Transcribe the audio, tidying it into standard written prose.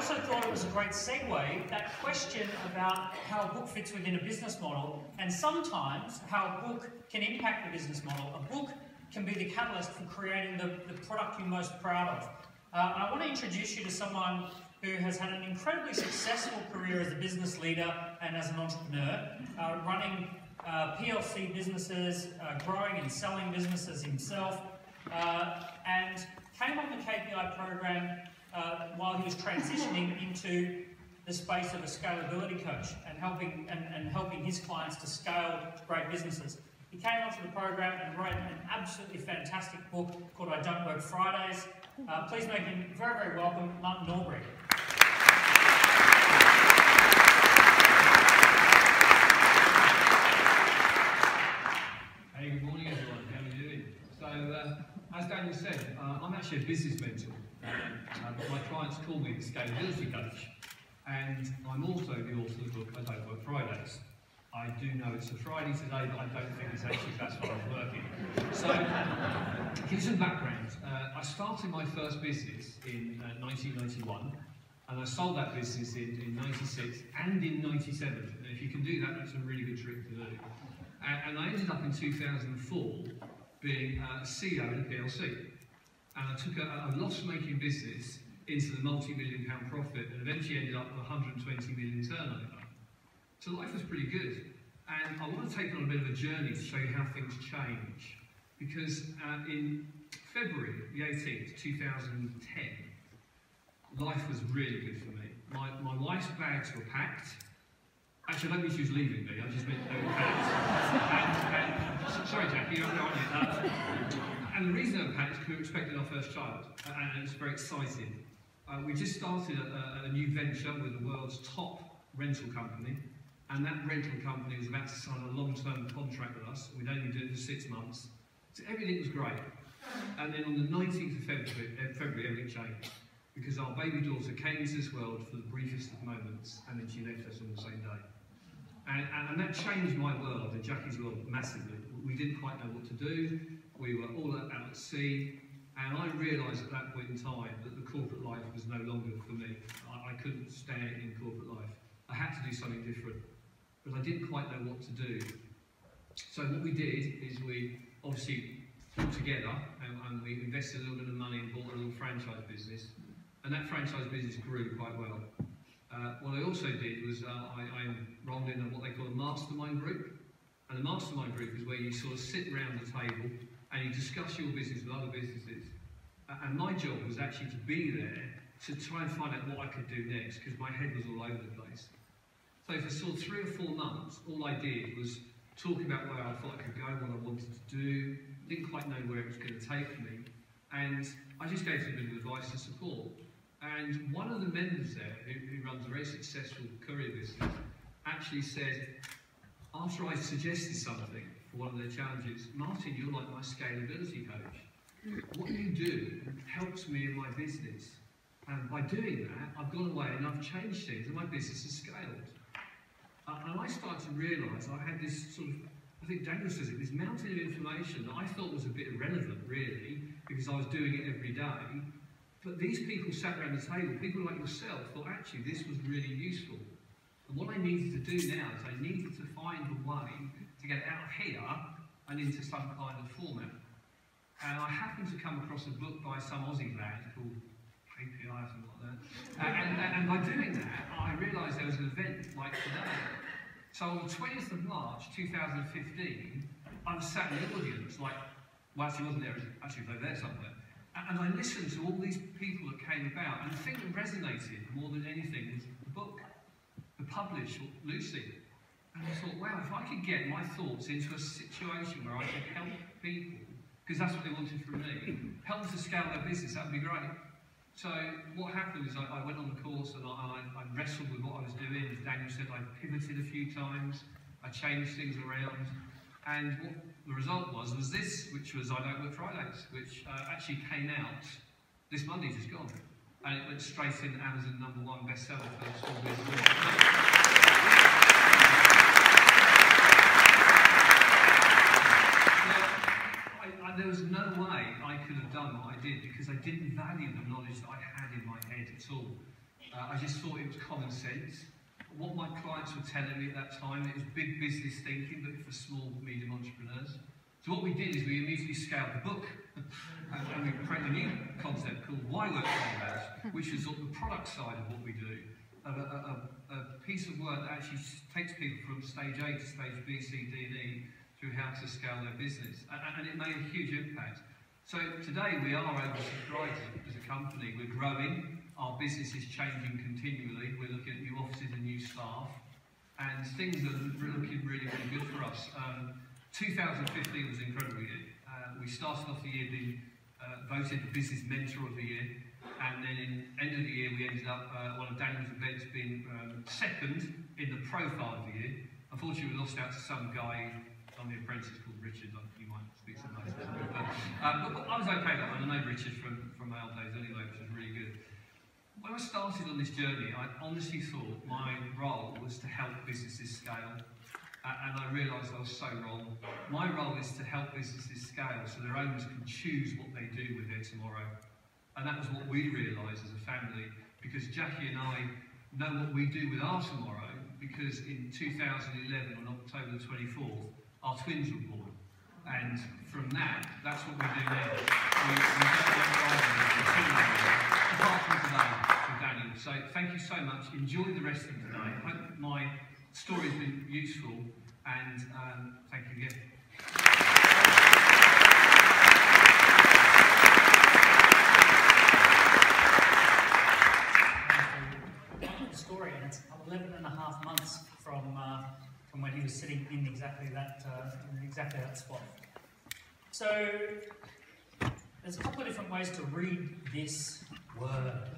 also thought it was a great segue, that question about how a book fits within a business model, and sometimes how a book can impact the business model. A book can be the catalyst for creating the product you're most proud of. I want to introduce you to someone who has had an incredibly successful career as a business leader and as an entrepreneur, running PLC businesses, growing and selling businesses himself, and came on the KPI program while he was transitioning into the space of a scalability coach and helping his clients to scale great businesses. He came onto the program and wrote an absolutely fantastic book called I Don't Work Fridays. Please make him very, very welcome, Martin Norbury. Hey, good morning everyone, how are you doing? So, as Daniel said, I'm actually a business mentor, but my clients call me the Scalability Coach, and I'm also the author of the book I Don't Work Fridays. I do know it's a Friday today, but I don't think it's actually that's why I'm working. So, to give you some background, I started my first business in 1991, and I sold that business in 96 and in 97. And if you can do that, that's a really good trick to do. And I ended up in 2004 being CEO of the PLC. And I took a loss-making business into the multi-million-pound profit and eventually ended up with 120 million turnover. So life was pretty good. And I want to take on a bit of a journey to show you how things change. Because in February the 18th, 2010, life was really good for me. My wife's bags were packed. Actually, I don't mean she was leaving me, I just meant they were packed. Sorry, Jackie, you're on it. And the reason they were packed is because we were expecting our first child, and it was very exciting. We just started a new venture with the world's top rental company, and that rental company was about to sign a long-term contract with us. We'd only do it for 6 months. So everything was great. And then on the 19th of February, everything changed. Because our baby daughter came into this world for the briefest of moments, and then she left us on the same day. And that changed my world and Jackie's world massively. We didn't quite know what to do. We were all out at sea. And I realised at that point in time that the corporate life was no longer for me. I couldn't stand it in corporate life. I had to do something different. But I didn't quite know what to do. So what we did is we obviously got together and we invested a little bit of money and bought a little franchise business. And that franchise business grew quite well. What I also did was I enrolled in what they call a mastermind group. And the mastermind group is where you sort of sit around the table and you discuss your business with other businesses. And my job was actually to be there to try and find out what I could do next, because my head was all over the place. So for sort of 3 or 4 months, all I did was talk about where I thought I could go, what I wanted to do, didn't quite know where it was going to take me, and I just gave them a bit of advice and support. And one of the members there, who runs a very successful courier business, actually said, after I suggested something for one of their challenges, Martin, you're like my scalability coach. What you do helps me in my business. And by doing that, I've gone away and I've changed things and my business has scaled. And I started to realise I had this sort of, I think Daniel says it, this mountain of information that I thought was a bit irrelevant really, because I was doing it every day. But these people sat around the table, people like yourself, thought actually this was really useful. And what I needed to do now is I needed to find a way to get it out of here and into some kind of format. And I happened to come across a book by some Aussie lad called KPI or something like that. And by doing that, I realised there was an event like today. So on the 20th of March 2015, I was sat in the audience, like, well actually wasn't there, actually they were there somewhere. And I listened to all these people that came about, and the thing that resonated more than anything was the book, the published Lucy. And I thought, wow, if I could get my thoughts into a situation where I could help people, because that's what they wanted from me, help them to scale their business, that would be great. So what happened is I went on the course and I wrestled with what I was doing. As Daniel said, I pivoted a few times, I changed things around, and what the result was this, which was I Don't Work Fridays, which actually came out this Monday, just gone. And it went straight in Amazon #1 bestseller for small business. There was no way I could have done what I did because I didn't value the knowledge that I had in my head at all. I just thought it was common sense. What my clients were telling me at that time, it was big business thinking, but for small, medium entrepreneurs. So what we did is we immediately scaled the book, and we created a new concept called Why Work So Hard, which is the product side of what we do. A piece of work that actually takes people from stage A to stage B, C, D, and E through how to scale their business. And it made a huge impact. So today we are oversubscribed as a company. We're growing. Our business is changing continually. We're looking at new offices and new staff. And things are looking really, really good for us. 2015 was an incredible year. We started off the year being voted the Business Mentor of the Year. And then in end of the year, we ended up one of Daniel's events being second in the Profile of the Year. Unfortunately, we lost out to some guy on The Apprentice called Richard. You might speak some nice to him. But I was okay that one. I know Richard from my old days anyway, which was really good. When I started on this journey, I honestly thought my role was to help businesses scale. And I realised I was so wrong. My role is to help businesses scale so their owners can choose what they do with their tomorrow. And that was what we realised as a family, because Jackie and I know what we do with our tomorrow, because in 2011, on October the 24th, our twins were born. And from that, that's what we do now. We don't work apart from today with Daniel. So thank you so much. Enjoy the rest of today. I hope my story has been useful, and thank you again. Story, and it's 11 and a half months from when he was sitting in exactly that spot. So there's a couple of different ways to read this word.